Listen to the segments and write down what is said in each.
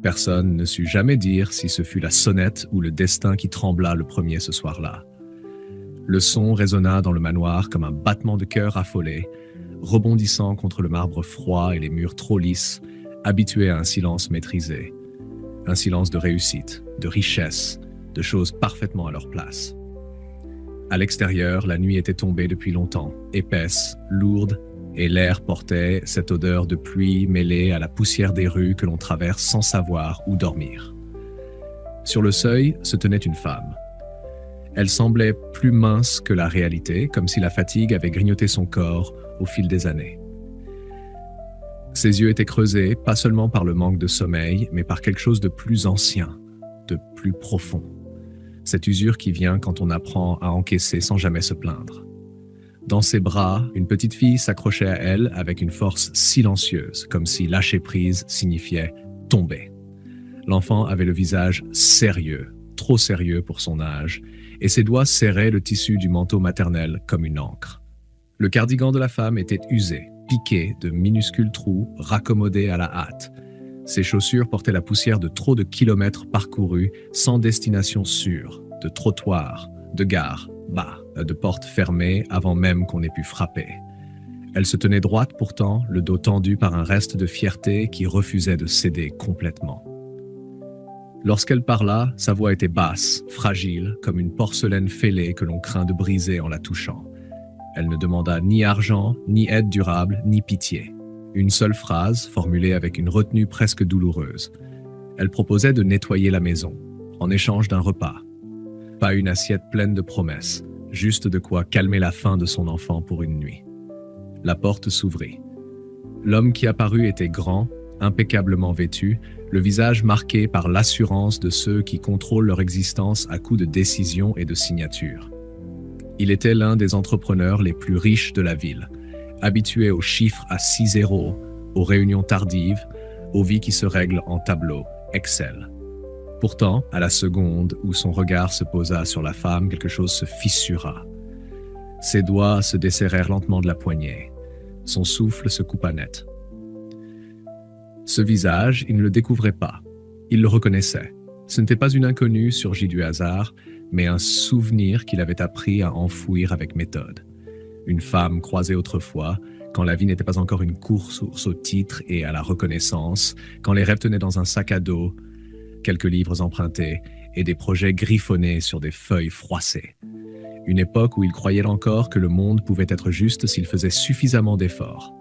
Personne ne sut jamais dire si ce fut la sonnette ou le destin qui trembla le premier ce soir-là. Le son résonna dans le manoir comme un battement de cœur affolé, rebondissant contre le marbre froid et les murs trop lisses, habitués à un silence maîtrisé. Un silence de réussite, de richesse, de choses parfaitement à leur place. À l'extérieur, la nuit était tombée depuis longtemps, épaisse, lourde, et l'air portait cette odeur de pluie mêlée à la poussière des rues que l'on traverse sans savoir où dormir. Sur le seuil se tenait une femme. Elle semblait plus mince que la réalité, comme si la fatigue avait grignoté son corps au fil des années. Ses yeux étaient creusés, pas seulement par le manque de sommeil, mais par quelque chose de plus ancien, de plus profond. Cette usure qui vient quand on apprend à encaisser sans jamais se plaindre. Dans ses bras, une petite fille s'accrochait à elle avec une force silencieuse, comme si lâcher prise signifiait tomber. L'enfant avait le visage sérieux, trop sérieux pour son âge, et ses doigts serraient le tissu du manteau maternel comme une encre. Le cardigan de la femme était usé, piqué de minuscules trous, raccommodés à la hâte. Ses chaussures portaient la poussière de trop de kilomètres parcourus, sans destination sûre, de trottoirs, de gares, de portes fermées avant même qu'on ait pu frapper. Elle se tenait droite pourtant, le dos tendu par un reste de fierté qui refusait de céder complètement. Lorsqu'elle parla, sa voix était basse, fragile, comme une porcelaine fêlée que l'on craint de briser en la touchant. Elle ne demanda ni argent, ni aide durable, ni pitié. Une seule phrase, formulée avec une retenue presque douloureuse. Elle proposait de nettoyer la maison, en échange d'un repas. Pas une assiette pleine de promesses, juste de quoi calmer la faim de son enfant pour une nuit. La porte s'ouvrit. L'homme qui apparut était grand, impeccablement vêtu, le visage marqué par l'assurance de ceux qui contrôlent leur existence à coups de décisions et de signatures. Il était l'un des entrepreneurs les plus riches de la ville, habitué aux chiffres à 6 zéros, aux réunions tardives, aux vies qui se règlent en tableau, Excel. Pourtant, à la seconde où son regard se posa sur la femme, quelque chose se fissura. Ses doigts se desserrèrent lentement de la poignée. Son souffle se coupa net. Ce visage, il ne le découvrait pas. Il le reconnaissait. Ce n'était pas une inconnue surgie du hasard, mais un souvenir qu'il avait appris à enfouir avec méthode. Une femme croisée autrefois, quand la vie n'était pas encore une course au titre et à la reconnaissance, quand les rêves tenaient dans un sac à dos, quelques livres empruntés et des projets griffonnés sur des feuilles froissées. Une époque où il croyait encore que le monde pouvait être juste s'il faisait suffisamment d'efforts.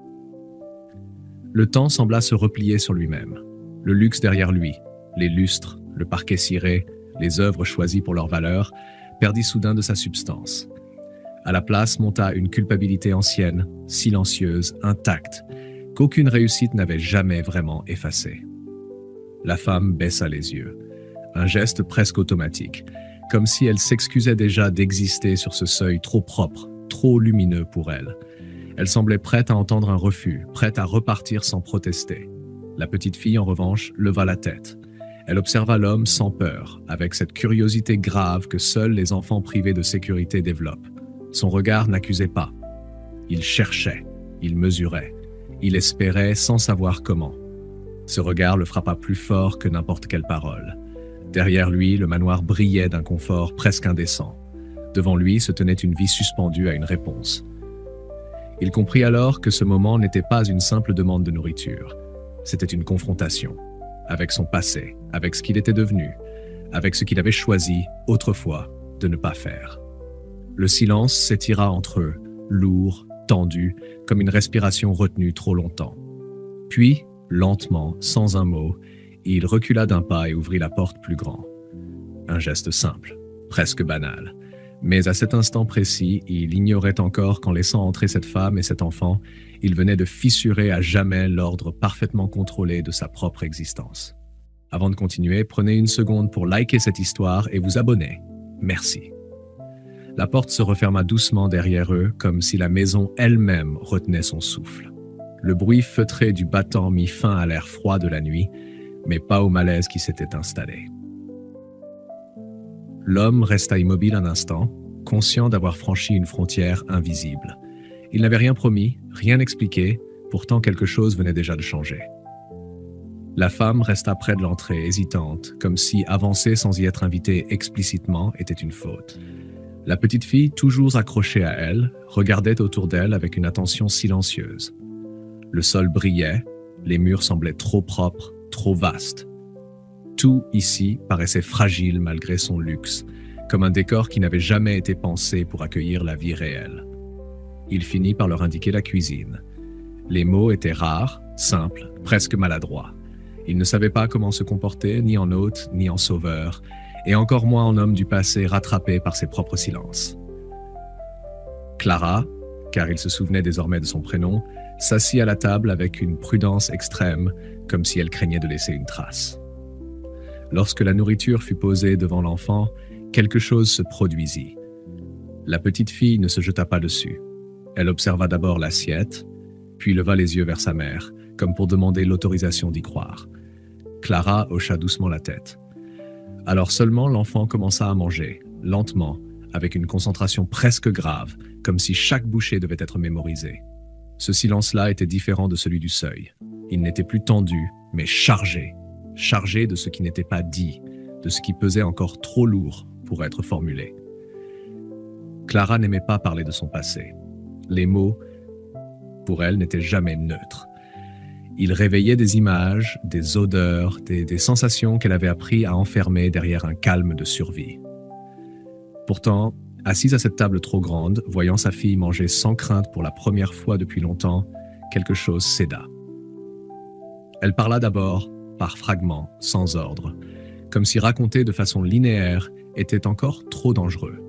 Le temps sembla se replier sur lui-même. Le luxe derrière lui, les lustres, le parquet ciré, les œuvres choisies pour leur valeur, perdit soudain de sa substance. À la place monta une culpabilité ancienne, silencieuse, intacte, qu'aucune réussite n'avait jamais vraiment effacée. La femme baissa les yeux, un geste presque automatique, comme si elle s'excusait déjà d'exister sur ce seuil trop propre, trop lumineux pour elle. Elle semblait prête à entendre un refus, prête à repartir sans protester. La petite fille, en revanche, leva la tête. Elle observa l'homme sans peur, avec cette curiosité grave que seuls les enfants privés de sécurité développent. Son regard n'accusait pas. Il cherchait, il mesurait, il espérait sans savoir comment. Ce regard le frappa plus fort que n'importe quelle parole. Derrière lui, le manoir brillait d'un confort presque indécent. Devant lui se tenait une vie suspendue à une réponse. Il comprit alors que ce moment n'était pas une simple demande de nourriture. C'était une confrontation, avec son passé, avec ce qu'il était devenu, avec ce qu'il avait choisi, autrefois, de ne pas faire. Le silence s'étira entre eux, lourd, tendu, comme une respiration retenue trop longtemps. Puis, lentement, sans un mot, il recula d'un pas et ouvrit la porte plus grand. Un geste simple, presque banal. Mais à cet instant précis, il ignorait encore qu'en laissant entrer cette femme et cet enfant, il venait de fissurer à jamais l'ordre parfaitement contrôlé de sa propre existence. Avant de continuer, prenez une seconde pour liker cette histoire et vous abonner. Merci. La porte se referma doucement derrière eux, comme si la maison elle-même retenait son souffle. Le bruit feutré du battant mit fin à l'air froid de la nuit, mais pas au malaise qui s'était installé. L'homme resta immobile un instant, conscient d'avoir franchi une frontière invisible. Il n'avait rien promis, rien expliqué, pourtant quelque chose venait déjà de changer. La femme resta près de l'entrée, hésitante, comme si avancer sans y être invitée explicitement était une faute. La petite fille, toujours accrochée à elle, regardait autour d'elle avec une attention silencieuse. Le sol brillait, les murs semblaient trop propres, trop vastes. Tout ici paraissait fragile malgré son luxe, comme un décor qui n'avait jamais été pensé pour accueillir la vie réelle. Il finit par leur indiquer la cuisine. Les mots étaient rares, simples, presque maladroits. Il ne savait pas comment se comporter, ni en hôte, ni en sauveur, et encore moins en homme du passé rattrapé par ses propres silences. Clara, car il se souvenait désormais de son prénom, s'assit à la table avec une prudence extrême, comme si elle craignait de laisser une trace. Lorsque la nourriture fut posée devant l'enfant, quelque chose se produisit. La petite fille ne se jeta pas dessus. Elle observa d'abord l'assiette, puis leva les yeux vers sa mère, comme pour demander l'autorisation d'y croire. Clara hocha doucement la tête. Alors seulement l'enfant commença à manger, lentement, avec une concentration presque grave, comme si chaque bouchée devait être mémorisée. Ce silence-là était différent de celui du seuil. Il n'était plus tendu, mais chargé de ce qui n'était pas dit, de ce qui pesait encore trop lourd pour être formulé. Clara n'aimait pas parler de son passé. Les mots, pour elle, n'étaient jamais neutres. Ils réveillaient des images, des odeurs, des sensations qu'elle avait appris à enfermer derrière un calme de survie. Pourtant, assise à cette table trop grande, voyant sa fille manger sans crainte pour la première fois depuis longtemps, quelque chose céda. Elle parla d'abord, par fragments, sans ordre, comme si raconter de façon linéaire était encore trop dangereux.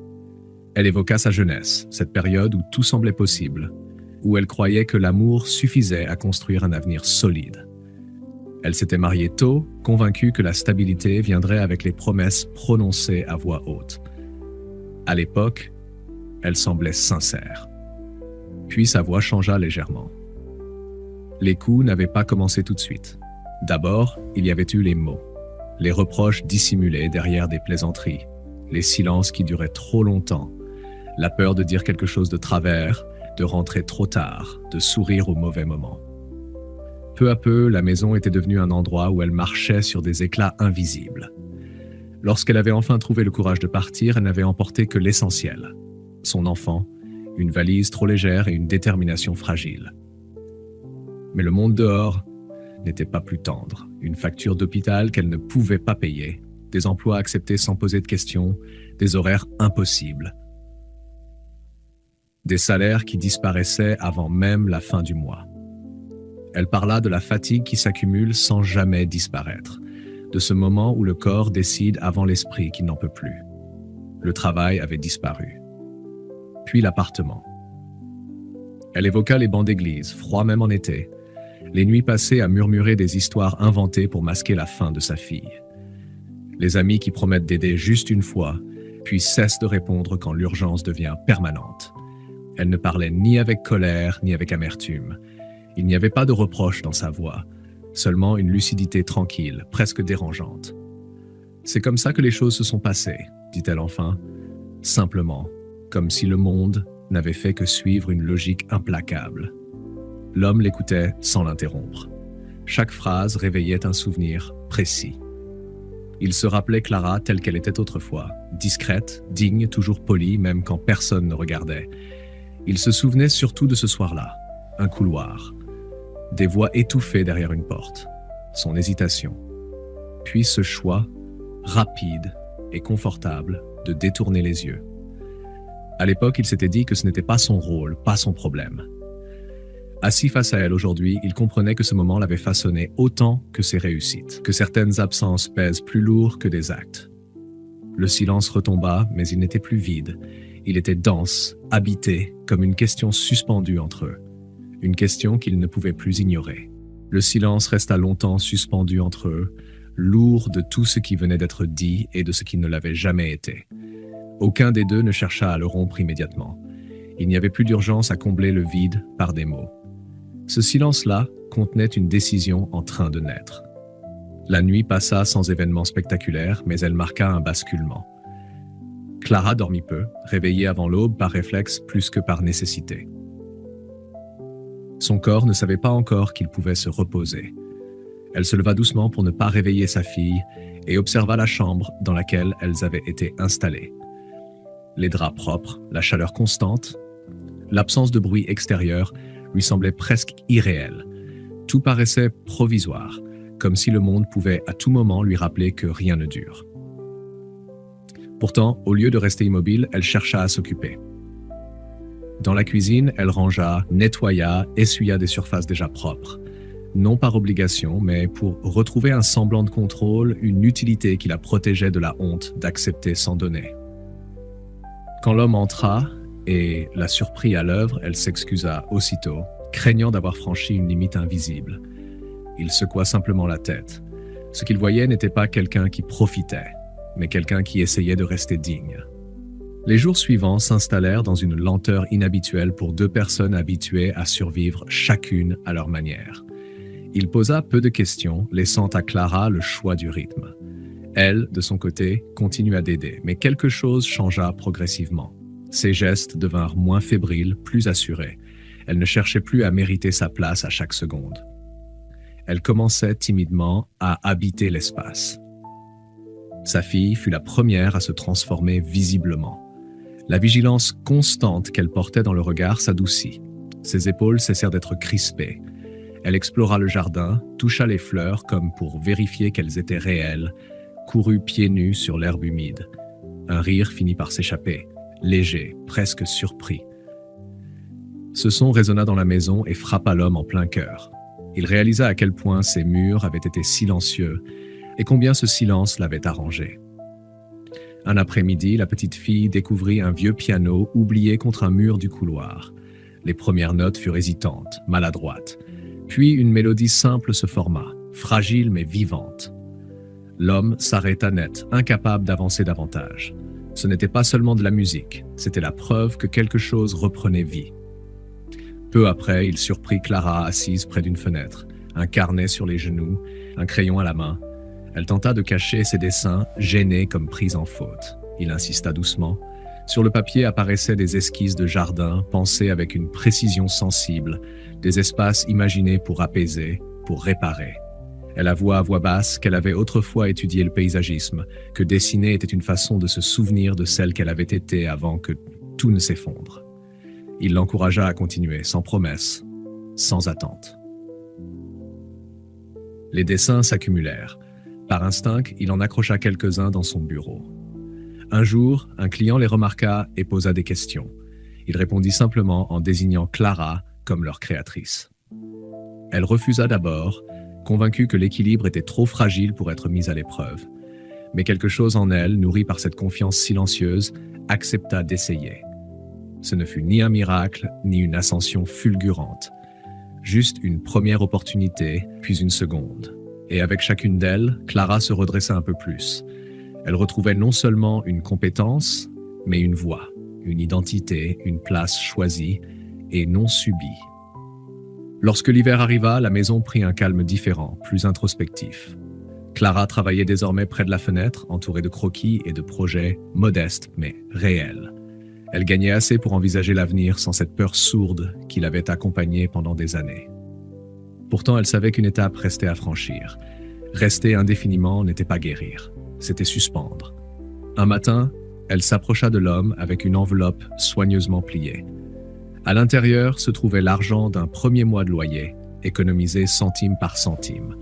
Elle évoqua sa jeunesse, cette période où tout semblait possible, où elle croyait que l'amour suffisait à construire un avenir solide. Elle s'était mariée tôt, convaincue que la stabilité viendrait avec les promesses prononcées à voix haute. À l'époque, elle semblait sincère. Puis sa voix changea légèrement. Les coups n'avaient pas commencé tout de suite. D'abord, il y avait eu les mots, les reproches dissimulés derrière des plaisanteries, les silences qui duraient trop longtemps, la peur de dire quelque chose de travers, de rentrer trop tard, de sourire au mauvais moment. Peu à peu, la maison était devenue un endroit où elle marchait sur des éclats invisibles. Lorsqu'elle avait enfin trouvé le courage de partir, elle n'avait emporté que l'essentiel. Son enfant, une valise trop légère et une détermination fragile. Mais le monde dehors n'était pas plus tendre. Une facture d'hôpital qu'elle ne pouvait pas payer, des emplois acceptés sans poser de questions, des horaires impossibles. Des salaires qui disparaissaient avant même la fin du mois. Elle parla de la fatigue qui s'accumule sans jamais disparaître, de ce moment où le corps décide avant l'esprit qu'il n'en peut plus. Le travail avait disparu. Puis l'appartement. Elle évoqua les bancs d'église, froids même en été, les nuits passées à murmurer des histoires inventées pour masquer la faim de sa fille. Les amis qui promettent d'aider juste une fois, puis cessent de répondre quand l'urgence devient permanente. Elle ne parlait ni avec colère, ni avec amertume. Il n'y avait pas de reproche dans sa voix, seulement une lucidité tranquille, presque dérangeante. « C'est comme ça que les choses se sont passées », dit-elle enfin, simplement, comme si le monde n'avait fait que suivre une logique implacable. L'homme l'écoutait sans l'interrompre. Chaque phrase réveillait un souvenir précis. Il se rappelait Clara telle qu'elle était autrefois, discrète, digne, toujours polie, même quand personne ne regardait. Il se souvenait surtout de ce soir-là, un couloir, des voix étouffées derrière une porte, son hésitation, puis ce choix, rapide et confortable, de détourner les yeux. À l'époque, il s'était dit que ce n'était pas son rôle, pas son problème. Assis face à elle aujourd'hui, il comprenait que ce moment l'avait façonné autant que ses réussites, que certaines absences pèsent plus lourd que des actes. Le silence retomba, mais il n'était plus vide. Il était dense, habité, comme une question suspendue entre eux. Une question qu'il ne pouvait plus ignorer. Le silence resta longtemps suspendu entre eux, lourd de tout ce qui venait d'être dit et de ce qui ne l'avait jamais été. Aucun des deux ne chercha à le rompre immédiatement. Il n'y avait plus d'urgence à combler le vide par des mots. Ce silence-là contenait une décision en train de naître. La nuit passa sans événement spectaculaire, mais elle marqua un basculement. Clara dormit peu, réveillée avant l'aube par réflexe plus que par nécessité. Son corps ne savait pas encore qu'il pouvait se reposer. Elle se leva doucement pour ne pas réveiller sa fille et observa la chambre dans laquelle elles avaient été installées. Les draps propres, la chaleur constante, l'absence de bruit extérieur lui semblaient presque irréels. Tout paraissait provisoire, comme si le monde pouvait à tout moment lui rappeler que rien ne dure. Pourtant, au lieu de rester immobile, elle chercha à s'occuper. Dans la cuisine, elle rangea, nettoya, essuya des surfaces déjà propres. Non par obligation, mais pour retrouver un semblant de contrôle, une utilité qui la protégeait de la honte d'accepter sans donner. Quand l'homme entra et la surprit à l'œuvre, elle s'excusa aussitôt, craignant d'avoir franchi une limite invisible. Il secoua simplement la tête. Ce qu'il voyait n'était pas quelqu'un qui profitait, mais quelqu'un qui essayait de rester digne. Les jours suivants s'installèrent dans une lenteur inhabituelle pour deux personnes habituées à survivre chacune à leur manière. Il posa peu de questions, laissant à Clara le choix du rythme. Elle, de son côté, continua d'aider, mais quelque chose changea progressivement. Ses gestes devinrent moins fébriles, plus assurés. Elle ne cherchait plus à mériter sa place à chaque seconde. Elle commençait timidement à habiter l'espace. Sa fille fut la première à se transformer visiblement. La vigilance constante qu'elle portait dans le regard s'adoucit. Ses épaules cessèrent d'être crispées. Elle explora le jardin, toucha les fleurs comme pour vérifier qu'elles étaient réelles, courut pieds nus sur l'herbe humide. Un rire finit par s'échapper, léger, presque surpris. Ce son résonna dans la maison et frappa l'homme en plein cœur. Il réalisa à quel point ces murs avaient été silencieux et combien ce silence l'avait arrangé. Un après-midi, la petite fille découvrit un vieux piano oublié contre un mur du couloir. Les premières notes furent hésitantes, maladroites. Puis une mélodie simple se forma, fragile mais vivante. L'homme s'arrêta net, incapable d'avancer davantage. Ce n'était pas seulement de la musique, c'était la preuve que quelque chose reprenait vie. Peu après, il surprit Clara assise près d'une fenêtre, un carnet sur les genoux, un crayon à la main. Elle tenta de cacher ses dessins, gênée comme prise en faute. Il insista doucement. Sur le papier apparaissaient des esquisses de jardin, pensées avec une précision sensible, des espaces imaginés pour apaiser, pour réparer. Elle avoua à voix basse qu'elle avait autrefois étudié le paysagisme, que dessiner était une façon de se souvenir de celle qu'elle avait été avant que tout ne s'effondre. Il l'encouragea à continuer, sans promesse, sans attente. Les dessins s'accumulèrent. Par instinct, il en accrocha quelques-uns dans son bureau. Un jour, un client les remarqua et posa des questions. Il répondit simplement en désignant Clara comme leur créatrice. Elle refusa d'abord, convaincue que l'équilibre était trop fragile pour être mis à l'épreuve. Mais quelque chose en elle, nourri par cette confiance silencieuse, accepta d'essayer. Ce ne fut ni un miracle, ni une ascension fulgurante. Juste une première opportunité, puis une seconde. Et avec chacune d'elles, Clara se redressa un peu plus. Elle retrouvait non seulement une compétence, mais une voix, une identité, une place choisie et non subie. Lorsque l'hiver arriva, la maison prit un calme différent, plus introspectif. Clara travaillait désormais près de la fenêtre, entourée de croquis et de projets modestes mais réels. Elle gagnait assez pour envisager l'avenir sans cette peur sourde qui l'avait accompagnée pendant des années. Pourtant, elle savait qu'une étape restait à franchir. Rester indéfiniment n'était pas guérir, c'était suspendre. Un matin, elle s'approcha de l'homme avec une enveloppe soigneusement pliée. À l'intérieur se trouvait l'argent d'un premier mois de loyer, économisé centime par centime.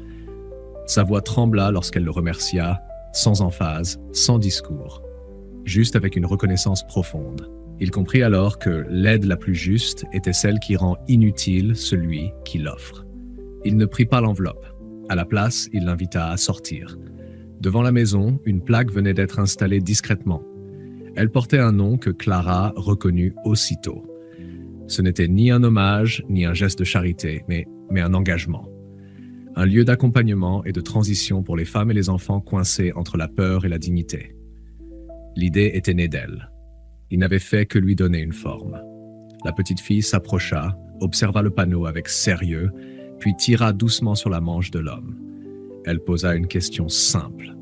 Sa voix trembla lorsqu'elle le remercia, sans emphase, sans discours, juste avec une reconnaissance profonde. Il comprit alors que l'aide la plus juste était celle qui rend inutile celui qui l'offre. Il ne prit pas l'enveloppe. À la place, il l'invita à sortir. Devant la maison, une plaque venait d'être installée discrètement. Elle portait un nom que Clara reconnut aussitôt. Ce n'était ni un hommage, ni un geste de charité, mais un engagement. Un lieu d'accompagnement et de transition pour les femmes et les enfants coincés entre la peur et la dignité. L'idée était née d'elle. Il n'avait fait que lui donner une forme. La petite fille s'approcha, observa le panneau avec sérieux, puis tira doucement sur la manche de l'homme. Elle posa une question simple,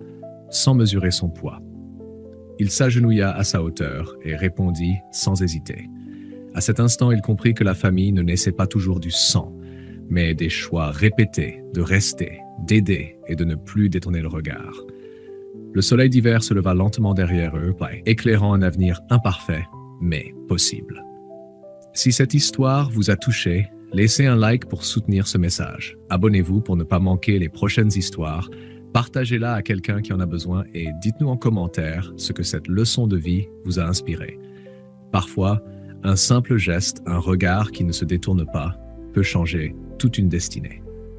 sans mesurer son poids. Il s'agenouilla à sa hauteur et répondit sans hésiter. À cet instant, il comprit que la famille ne naissait pas toujours du sang, mais des choix répétés de rester, d'aider et de ne plus détourner le regard. Le soleil d'hiver se leva lentement derrière eux, éclairant un avenir imparfait, mais possible. Si cette histoire vous a touché, laissez un like pour soutenir ce message. Abonnez-vous pour ne pas manquer les prochaines histoires. Partagez-la à quelqu'un qui en a besoin et dites-nous en commentaire ce que cette leçon de vie vous a inspiré. Parfois, un simple geste, un regard qui ne se détourne pas, peut changer toute une destinée.